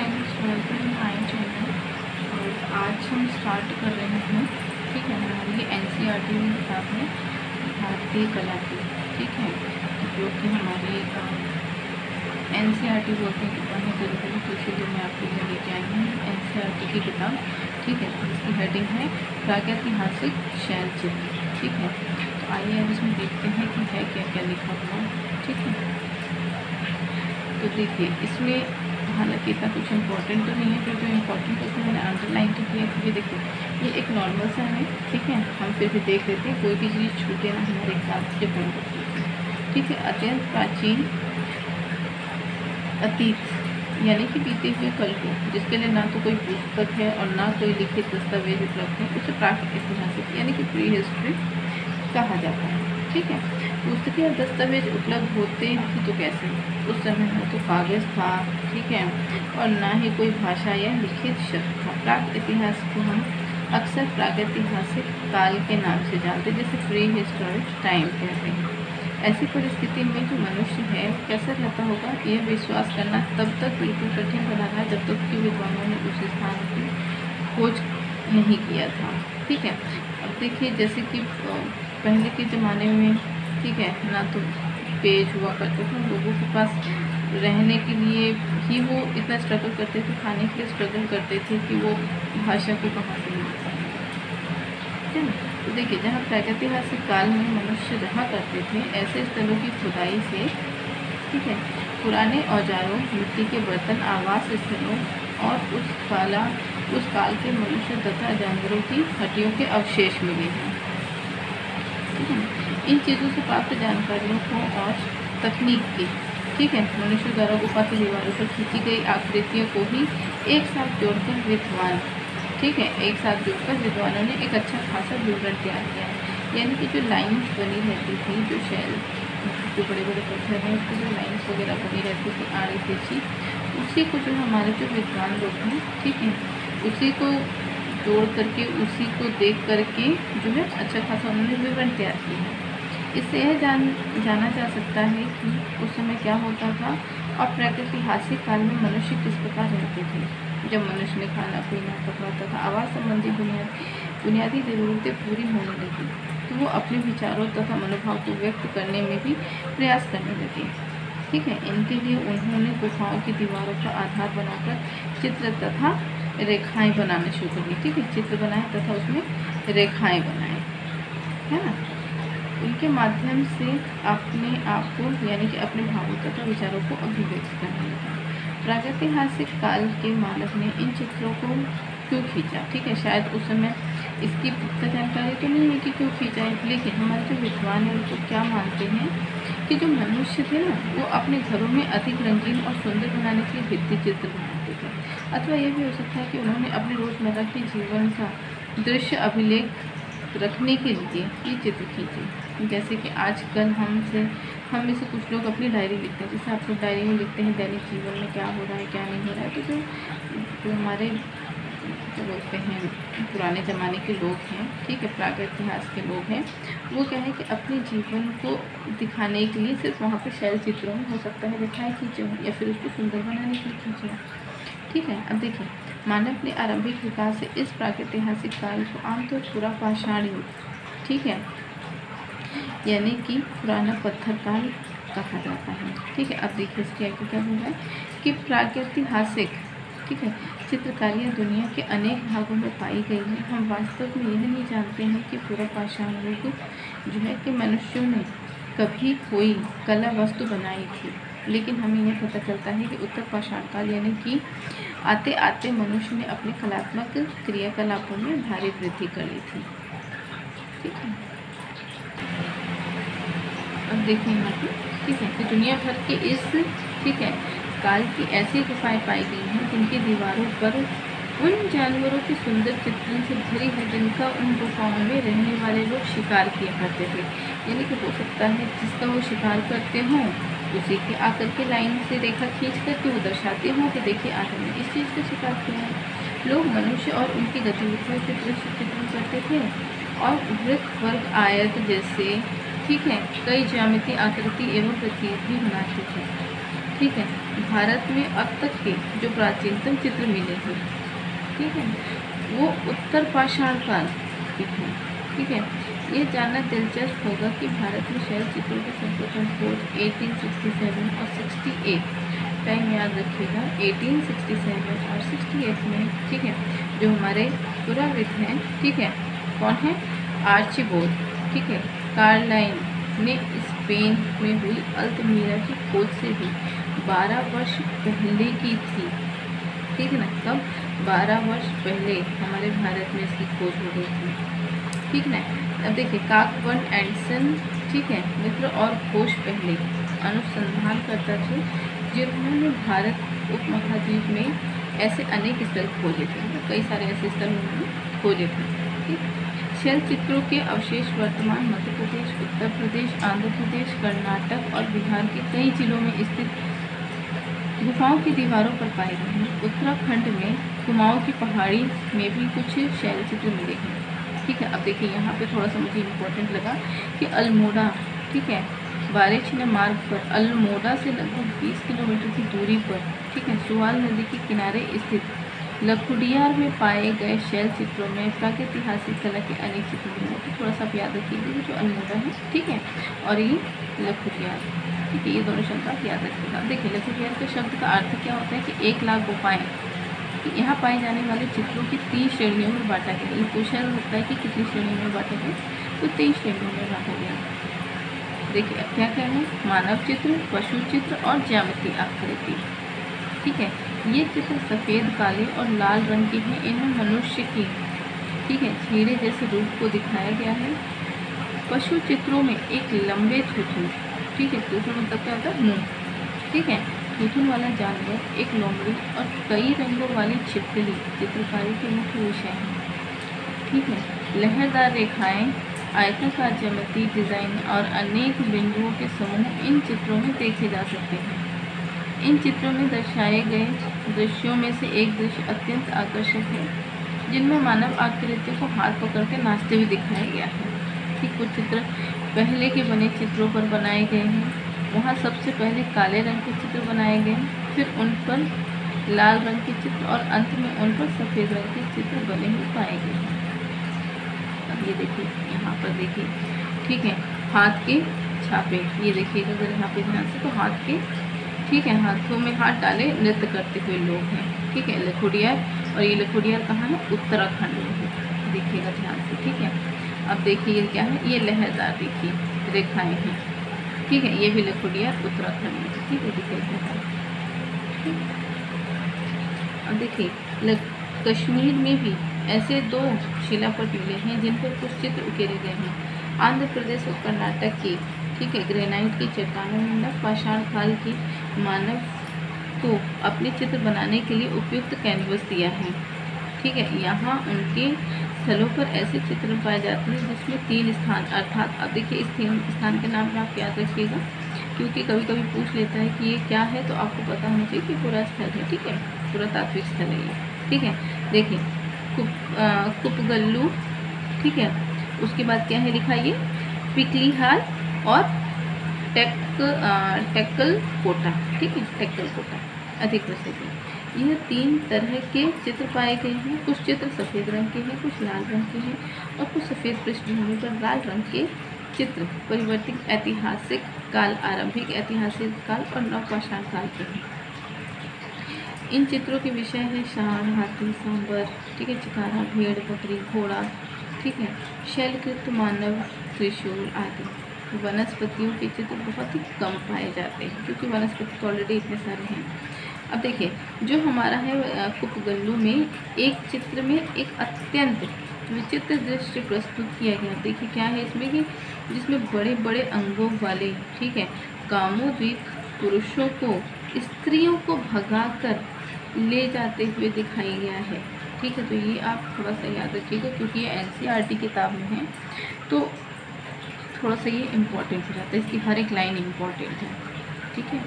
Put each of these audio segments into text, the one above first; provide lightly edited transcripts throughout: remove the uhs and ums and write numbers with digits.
Friends, welcome to my channel. और आज हम स्टार्ट कर रहे हैं, ठीक है, हमारी एनसीईआरटी में किताब है भारतीय कला की, ठीक है, जो कि हमारी एनसीईआरटी बोलते हैं कि पढ़ना जरूरी है, तो इसीलिए मैं आपके लिए लेके आई हूँ एनसीईआरटी की किताब, ठीक है। इसकी हेडिंग है प्रागैतिहासिक शैल चित्र, ठीक है। तो आइए अब इसमें देखते हैं कि है क्या क्या लिखा हुआ, ठीक है। तो देखिए, इसमें हालांकि इतना कुछ इम्पोर्टेंट तो नहीं है, पर जो इम्पोर्टेंट है उसमें मैंने अंडरलाइन तो किया, क्योंकि देखिए ये एक नॉर्मल सा है, ठीक है। हम फिर भी देख लेते हैं, कोई भी चीज़ छूटे ना हमारे एग्जाम से पढ़, ठीक है। अत्यंत प्राचीन अतीत यानी कि बीते हुए कल को, जिसके लिए ना तो कोई पुस्तक है और ना कोई लिखित दस्तावेज उपलब्ध है, उसे प्रागैतिहासिक यानी कि प्री हिस्ट्री कहा जाता है, ठीक है। पुस्तकें और दस्तावेज उपलब्ध होते थे तो कैसे, उस समय में तो कागज़ था, ठीक है, और ना ही कोई भाषा या लिखित शब्द था। प्राग इतिहास को हम अक्सर प्रागैतिहासिक काल के नाम से जानते, जैसे प्री हिस्टोरिक टाइम कहते हैं। ऐसी परिस्थिति में जो मनुष्य है कैसा रहता होगा, यह विश्वास करना तब तक बिल्कुल कठिन बना रहा जब तक कि विद्वानों ने उस स्थान की खोज नहीं किया था, ठीक है। अब देखिए, जैसे कि पहले के ज़माने में, ठीक है, ना तो पेज हुआ करते थे, लोगों के पास रहने के लिए ही वो इतना स्ट्रगल करते थे, खाने के लिए स्ट्रगल करते थे कि वो भाषा को कहाँ से मिलता है, ठीक है ना। तो देखिए, जहाँ प्रागैतिहासिक काल में मनुष्य रहा करते थे, ऐसे स्थलों की खुदाई से, ठीक है, पुराने औजारों, मिट्टी के बर्तन, आवास स्थलों और उस काल के मनुष्य तथा जानवरों की हड्डियों के अवशेष मिले हैं, ठीक है। इन चीज़ों से प्राप्त जानकारियों को और तकनीक की, ठीक है, मनुष्य द्वारा गुफा की दीवारों पर खींची गई आकृतियों को ही एक साथ जोड़कर विद्वान, ठीक है, एक साथ जोड़कर विद्वानों ने एक अच्छा खासा विवरण तैयार किया है। यानी कि जो लाइन्स बनी रहती थी, जो शैल, जो बड़े बड़े पत्थर हैं, उसकी जो लाइन्स वगैरह बनी रहती थी आड़ी तिरछी, उसी को जो हमारे जो विद्वान लोग हैं, ठीक है, उसी को जोड़ करके, उसी को देख करके जो है अच्छा खासा उन्होंने विवरण तैयार किया है। इससे यह जाना जा सकता है कि उस समय क्या होता था और प्रागैतिहासिक काल में मनुष्य किस प्रकार रहते थे। जब मनुष्य ने खाना पीना, कपड़ा तथा आवास संबंधी बुनियादी ज़रूरतें पूरी होने लगी, तो वो अपने विचारों तथा मनोभाव को व्यक्त करने में भी प्रयास करने लगे, ठीक है। इनके लिए उन्होंने गुफाओं की दीवारों का आधार बनाकर चित्र तथा रेखाएं बनाना शुरू कर दी, ठीक है। चित्र बनाए तथा उसमें रेखाएं बनाए, है ना। उनके माध्यम से अपने आप को यानी कि अपने भावों तथा विचारों को अभिव्यक्त करने लगा। प्रागैतिहासिक काल के मानव ने इन चित्रों को क्यों खींचा, ठीक है। शायद उस समय इसकी पुख्ता जानकारी तो नहीं है कि क्यों खींचा है, लेकिन हमारे जो विद्वान हैं उनको क्या मानते हैं कि जो मनुष्य थे ना, वो अपने घरों में अधिक रंगीन और सुंदर बनाने के लिए भित्ति चित्र बनाते थे। अथवा यह भी हो सकता है कि उन्होंने अपने रोज़मर्रा के जीवन का दृश्य अभिलेख रखने के लिए ये चित्र खींचे। जैसे कि आजकल हम में से कुछ लोग अपनी डायरी लिखते हैं, जैसे आप लोग डायरी में लिखते हैं दैनिक जीवन में क्या हो रहा है क्या नहीं हो रहा है। तो जो हमारे जो बोलते हैं पुराने ज़माने के लोग हैं, ठीक है, प्राग इतिहास के लोग हैं, वो क्या है कि अपने जीवन को दिखाने के लिए सिर्फ वहाँ पे शैल चित्रों में हो सकता है रेखाएँ खींचे हों या फिर उसको सुंदर बनाने के लिए खींचे हों, ठीक है। अब देखिए, मानव ने आरंभिक विकास से इस प्रागैतिहासिक काल को आमतौर पूरा पाषाण युग, ठीक है, यानी कि पुराना पत्थर काल कहा जाता है, ठीक है। अब देखिए इसके आगे क्या बोल रहा है कि प्रागैतिहासिक, ठीक है, चित्रकारियाँ दुनिया के अनेक भागों में पाई गई हैं। हम वास्तव में यह नहीं जानते हैं कि पूरा पाषाण युग जो है कि मनुष्यों ने कभी कोई कला वस्तु बनाई थी, लेकिन हमें यह पता चलता है कि उत्तर पाषाण काल यानी कि आते आते मनुष्य ने अपने कलात्मक क्रियाकलापों में भारी वृद्धि कर ली थी, ठीक है। अब देखिए यहाँ पे, ठीक है, कि दुनिया भर के इस, ठीक है, काल की ऐसी गुफाएं पाई गई हैं जिनकी दीवारों पर उन जानवरों के सुंदर चित्रण से भरी है जिनका उन गुफाओं में रहने वाले लोग शिकार किया करते थे। यानी कि हो सकता है जिसका वो शिकार करते हों, उसी के आकर के लाइन से रेखा खींच करके वो दर्शाते हों कि देखिए आज हमने इस चीज़ का शिकार किया है। लोग मनुष्य और उनकी गतिविधियों के दृश्य चित्रण करते थे और वृत्त, वर्ग, आयत जैसे, ठीक है, कई ज्यामिति, आकृति एवं प्रतीक भी बनाते थे, ठीक है, भारत में अब तक के जो प्राचीनतम चित्र मिले हैं, ठीक है, वो उत्तर पाषाण काल के हैं। ठीक है, ये जानना दिलचस्प होगा कि भारत में शैल चित्रों के सर्वप्रथम खोज 1867 और 68, टाइम याद रखिएगा, 1867 और 68 में, ठीक है, जो हमारे पुराविद हैं, ठीक है, कौन है, आर्चिबाल्ड, ठीक है, कार्लाइन ने स्पेन में हुई अल्तमीरा की खोज से भी 12 वर्ष पहले की थी। ठीक है ना, कब, 12 वर्ष पहले हमारे भारत में इसकी खोज हो गई थी। ठीक ना, अब देखिए काकवन एंडसन, ठीक है, मित्र और खोज पहले अनुसंधान करता थे जिन्होंने भारत उपमहाद्वीप में ऐसे अनेक स्थल खोजे थे, कई सारे ऐसे स्थल उन्होंने खोजे थे। ठीक, शैल चित्रों के अवशेष वर्तमान मध्य प्रदेश, उत्तर प्रदेश, आंध्र प्रदेश, कर्नाटक और बिहार के कई जिलों में स्थित गुफाओं की दीवारों पर पाए गए हैं। उत्तराखंड में कुमाऊं की पहाड़ी में भी कुछ शैल चित्र मिले हैं। ठीक है, अब देखिए यहाँ पे थोड़ा सा मुझे इम्पोर्टेंट लगा कि अल्मोड़ा, ठीक है, बारेछिना मार्ग पर अल्मोड़ा से लगभग 20 किलोमीटर की दूरी पर, ठीक है, सुवाल नदी के किनारे स्थित लखुडियार में पाए गए शैल चित्रों में प्रागैतिहासिक कला के अनेक चित्र मिले हैं। थोड़ा सा याद रखिएगा जो अल्मोड़ा है, ठीक है, और ये लखुडियार, ठीक है, ये दोनों शब्द आप याद रखिएगा। देखिए लखुडियार के शब्द का अर्थ क्या होता है कि 1 लाख गुफाएं, यहाँ पाए जाने वाले चित्रों की 3 श्रेणियों में बांटा गया। ये पूछा होता है कि कितनी श्रेणियों में बांटा गया, तो 3 श्रेणियों में बांटा गया। देखिए अब क्या क्या है, मानव चित्र, पशु चित्र और ज्यामितीय आकृति। ठीक है, ये चित्र सफ़ेद, काले और लाल रंग के हैं। इनमें मनुष्य की, ठीक है, छेड़े जैसे रूप को दिखाया गया है। पशु चित्रों में एक लंबे थूथन, ठीक है, थूथन मतलब क्या होता है, मुँह, ठीक है, थूथन वाला जानवर, एक लोमड़ी और कई रंगों वाली छिपकली चित्रकारी के मुख्य विषय हैं। ठीक है, लहरदार रेखाएं, आयताकार ज्यामितीय डिज़ाइन और अनेक बिंदुओं के समूह इन चित्रों में देखे जा सकते हैं। इन चित्रों में दर्शाए गए दृश्यों में से एक दृश्य अत्यंत आकर्षक है, जिनमें मानव आकृतियों को हाथ पकड़कर नाचते हुए दिखाया गया है। ठीक, कुछ चित्र पहले के बने चित्रों पर बनाए गए हैं। वहाँ सबसे पहले काले रंग के चित्र बनाए गए, फिर उन पर लाल रंग के चित्र और अंत में उन पर सफ़ेद रंग के चित्र बने हुए पाए गए हैं। अब ये देखिए, यहाँ पर देखिए, ठीक है, हाथ के छापे, ये देखिएगा अगर यहाँ पे ध्यान से, तो हाथ के, ठीक है, हाथों में हाथ डाले नृत्य करते हुए लोग हैं। ठीक है, लखुडियार, और ये लखुडियार कहाँ है, उत्तराखंड में है, देखिएगा ध्यान से। ठीक है, अब देखिए ये क्या है, ये लहरदार देखिए रेखाएं हैं। ठीक है, ये भी लखुडियार उत्तराखंड में, ठीक है, देखिए। अब देखिए कश्मीर में भी ऐसे 2 शिलापट मिले हैं जिन पर कुछ चित्र उकेरे गए हैं। आंध्र प्रदेश और कर्नाटक की, ठीक है, ग्रेनाइट की चट्टानों में नव पाषाण काल की मानव को अपने चित्र बनाने के लिए उपयुक्त कैनवस दिया है। ठीक है, यहाँ उनके स्थलों पर ऐसे चित्र पाए जाते हैं जिसमें 3 स्थान, अर्थात अब देखिए इस 3 स्थान के नाम आप याद रखिएगा, क्योंकि कभी कभी पूछ लेता है कि ये क्या है, तो आपको पता होना चाहिए कि पूरा स्थल है। ठीक है, पुरातात्विक स्थल है ये। ठीक है, देखिए कुपगल्लू, ठीक है, उसके बाद क्या है लिखा, ये पिकलीहाल और टेक्कल कोटा। ठीक है, टेक्कल कोटा अधिक प्रसिद्ध है। यह 3 तरह के चित्र पाए गए हैं। कुछ चित्र सफ़ेद रंग के हैं, कुछ लाल रंग के हैं और कुछ सफ़ेद पृष्ठभूमि पर लाल रंग के चित्र परिवर्तित ऐतिहासिक काल, आरंभिक ऐतिहासिक काल और नवपाषाण काल के हैं। इन चित्रों के विषय है सांड, हाथी, सांबर, ठीक है, चिकारा, भेड़, बकरी, घोड़ा, ठीक है, शैलकृत मानव, त्रिशूल आदि। वनस्पतियों के चित्र बहुत ही कम पाए जाते हैं क्योंकि वनस्पति तो ऑलरेडी इतने सारे हैं। अब देखिए जो हमारा है कुपगल्लू में एक चित्र में एक अत्यंत विचित्र दृश्य प्रस्तुत किया गया। देखिए क्या है इसमें कि जिसमें बड़े बड़े अंगों वाले, ठीक है, कामोद्वीप पुरुषों को स्त्रियों को भगाकर ले जाते हुए दिखाया गया है। ठीक है, तो ये आप थोड़ा सा याद रखिएगा क्योंकि ये NCERT किताब में है, तो थोड़ा सा ये इम्पोर्टेंट हो जाता है, इसकी हर एक लाइन इम्पोर्टेंट है। ठीक है,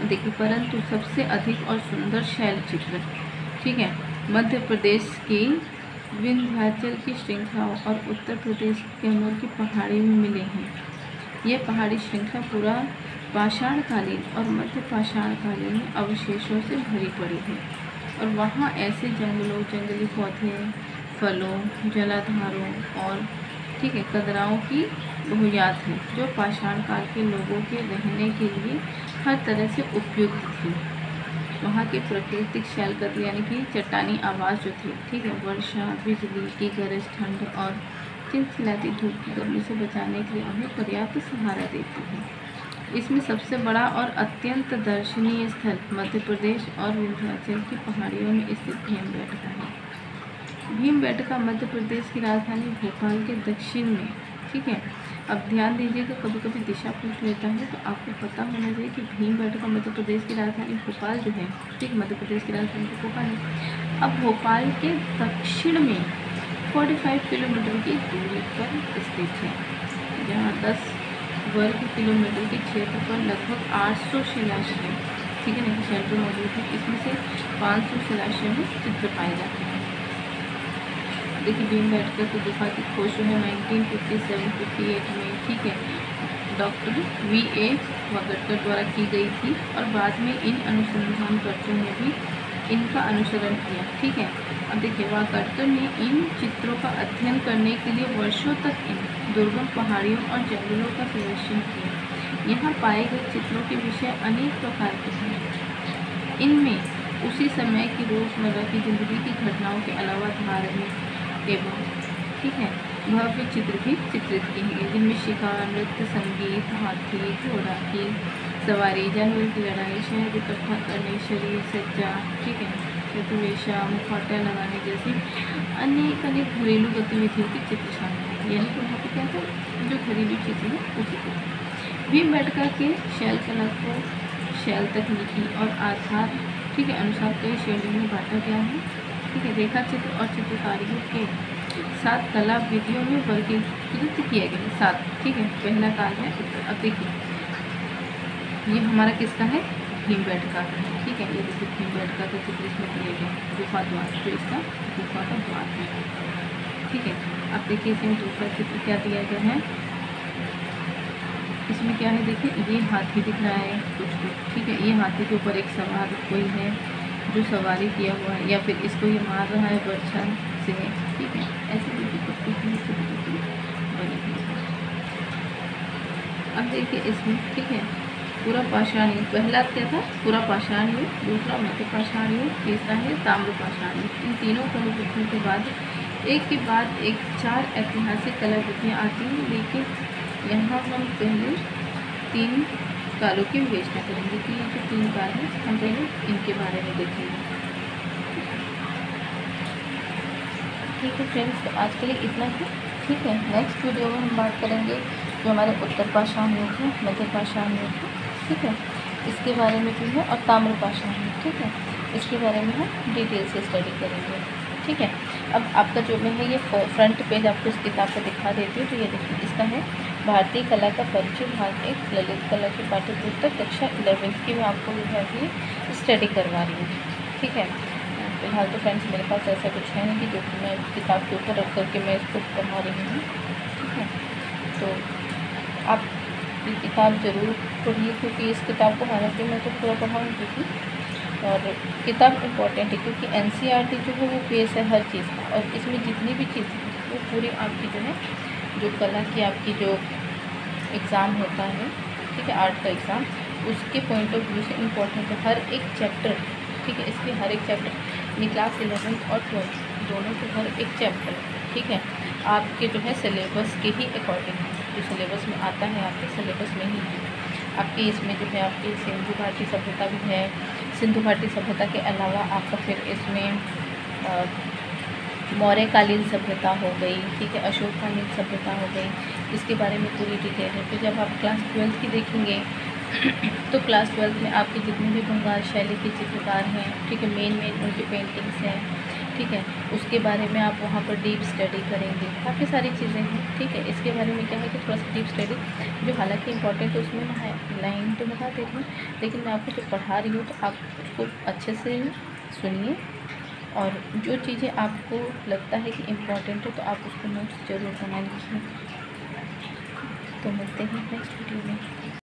देखिए परंतु सबसे अधिक और सुंदर शैल चित्र, ठीक है, मध्य प्रदेश की विंध्याचल की श्रृंखलाओं और उत्तर प्रदेश के कैमूर की पहाड़ी में मिले हैं। यह पहाड़ी श्रृंखला पूरा पाषाणकालीन और मध्य पाषाणकालीन अवशेषों से भरी पड़ी है और वहाँ ऐसे जंगलों, जंगली पौधे, फलों, जलाधारों और ठीक है कदराओं की बहुयात है जो पाषाण काल के लोगों के रहने के लिए हर तरह से उपयुक्त थी। वहाँ की प्राकृतिक शैलकद यानी कि चट्टानी आवाज़ जो थी, ठीक है, वर्षा, बिजली की गरज, ठंड और चिलचिलाती धूप की गर्मी से बचाने के लिए उन्हें पर्याप्त सहारा देती है। इसमें सबसे बड़ा और अत्यंत दर्शनीय स्थल मध्य प्रदेश और विंध्याचल की पहाड़ियों में स्थित भीमबेटका है। भीमबेटका मध्य प्रदेश की राजधानी भोपाल के दक्षिण में, ठीक है। अब ध्यान दीजिएगा, कभी कभी दिशा पूछ लेता है तो आपको पता होना चाहिए कि भीमबेटका मध्य प्रदेश की राजधानी भोपाल जो है, ठीक, मध्य प्रदेश की राजधानी तो भोपाल है। अब भोपाल के दक्षिण में 45 किलोमीटर की दूरी पर स्थित है, जहाँ 10 वर्ग किलोमीटर के क्षेत्र पर लगभग 800 शिलाश्रय, ठीक है ना, शेल्टर मौजूद है। इसमें से 500 शिलाश्रय में चित्र पाए जाते हैं। देखिए भीमबेटका की गुफा की खोज जो है 1957-58 में, ठीक है, डॉक्टर V.A. वागडकर द्वारा की गई थी और बाद में इन अनुसंधानकर्ताओं ने भी इनका अनुसरण किया, ठीक है। अब देखिए वागडकर ने इन चित्रों का अध्ययन करने के लिए वर्षों तक इन दुर्गम पहाड़ियों और जंगलों का सर्वेक्षण किया। यहाँ पाए गए चित्रों के विषय अनेक प्रकार के हैं। इनमें उसी समय की रोज़मर्रा की जिंदगी की घटनाओं के अलावा धार्मिक एवं, ठीक है, भव्य चित्र भी चित्रित किए गए, जिनमें शिकार, नृत्य, संगीत, हाथी घोड़ा की सवारी, जानवर की लड़ाई, शहद इकट्ठा करने, शरीर सज्जा, ठीक है, प्रतिवेशा, मुखौटा लगाने जैसी अनेक घरेलू गतिविधियों के चित्र शामिल हैं। यानी कि वहाँ पर क्या था, जो घरेलू चित्र है वो चित्र। भीमबेटका के शैल कला को शैल तकनीकी और आधार, ठीक है, अनुसार कई श्रेणियों में बांटा गया है, ठीक है। रेखा चित्र और चित्रकारियों के 7 कला विधियों में वर्गीकृत किया गया है, 7, ठीक है। पहला काल है उत्तर। अब देखिए ये हमारा किसका है, भीमबेटका का है, ठीक है। ये देखिए भीमबेटका का चित्र इसमें दिया गया है, गुफा द्वार, जो इसका गुफा का द्वार है, ठीक है। अब देखिए इसमें दूसरा चित्र क्या दिया गया है, इसमें क्या है, देखिए ये हाथी दिख रहा है कुछ, ठीक है। ये हाथी के ऊपर एक सवार कोई है जो सवारी किया हुआ है, या फिर इसको ये मार रहा है बर्छा से, ठीक है। ऐसे देखिए कुछ बनी हुई है। अब देखिए इसमें, ठीक है, पूरा पाषाण युग, पहला क्या था, पूरा पाषाण युग, दूसरा मध्य पाषाण युग, तीसरा है ताम्र पाषाण युग। इन तीनों कलाकृतियों के बाद एक के बाद एक 4 ऐतिहासिक कलाकृतियाँ आती हैं, लेकिन यहाँ हम पहले 3 कालों की विवेचना करेंगे कि ये जो 3 काल हैं हम पहले इनके बारे में देखेंगे, ठीक है फ्रेंड्स। तो आज के लिए इतना ही, ठीक है। नेक्स्ट वीडियो में हम बात करेंगे जो हमारे उत्तर पाषाण युग है, मध्य पाषाण युग है, ठीक है, इसके बारे में भी है, और ताम्र पाषाण युग, ठीक है, इसके बारे में हम डिटेल से स्टडी करेंगे, ठीक है। अब आपका जो मैं है ये फ्रंट पेज आपको इस किताब को दिखा देती हूँ। तो ये देखिए इसका है भारतीय कला का परिचय भाग 1, ललित कला की पाठ्यपुस्तक कक्षा 11 की मैं आपको जो है कि स्टडी करवा रही हूँ, ठीक है। फिलहाल तो फ्रेंड्स मेरे पास ऐसा कुछ है नहीं कि जो कि मैं किताब के ऊपर रख करके मैं इसको पढ़ा रही हूँ, ठीक है। तो आप ये किताब ज़रूर पढ़िए, क्योंकि इस किताब को हालांकि मैं तो पूरा पढ़ाऊँगी थी, और किताब इम्पॉर्टेंट है क्योंकि NCERT जो है वो बेस है हर चीज़ का, और इसमें जितनी भी चीज़ें हैं वो पूरी आपकी जो है जो कला की आपकी जो एग्ज़ाम होता है, ठीक है, आर्ट का एग्ज़ाम, उसके पॉइंट ऑफ व्यू से इम्पोर्टेंट है हर एक चैप्टर, ठीक है। इसके हर एक चैप्टर यानी क्लास 11 और 12 दोनों के हर एक चैप्टर, ठीक है, आपके जो है सिलेबस के ही अकॉर्डिंग है, जो सिलेबस में आता है आपके सिलेबस में ही है। आपकी इसमें जो है आपकी सिंधु घाटी सभ्यता भी है, सिंधु घाटी सभ्यता के अलावा आपका फिर इसमें मौर्यकालीन सभ्यता हो गई, ठीक है, अशोककालीन सभ्यता हो गई, इसके बारे में पूरी डिटेल है। फिर जब आप क्लास 12 की देखेंगे तो क्लास 12 में आपके जितने भी बंगाल शैली के चित्रकार हैं, ठीक है, मेन उनकी पेंटिंग्स हैं, ठीक है, उसके बारे में आप वहाँ पर डीप स्टडी करेंगे, काफ़ी सारी चीज़ें हैं, ठीक है। इसके बारे में क्या है कि थोड़ा सा डीप स्टडी जो हालांकि इम्पोर्टेंट है उसमें मैं लाइन तो बता दे रही हूँ, लेकिन मैं आपको जो पढ़ा रही हूँ तो आप उसको अच्छे से सुनिए, और जो चीज़ें आपको लगता है कि इम्पोर्टेंट है तो आप उसको नोट्स ज़रूर बना लीजिए। तो मिलते हैं नेक्स्ट वीडियो में।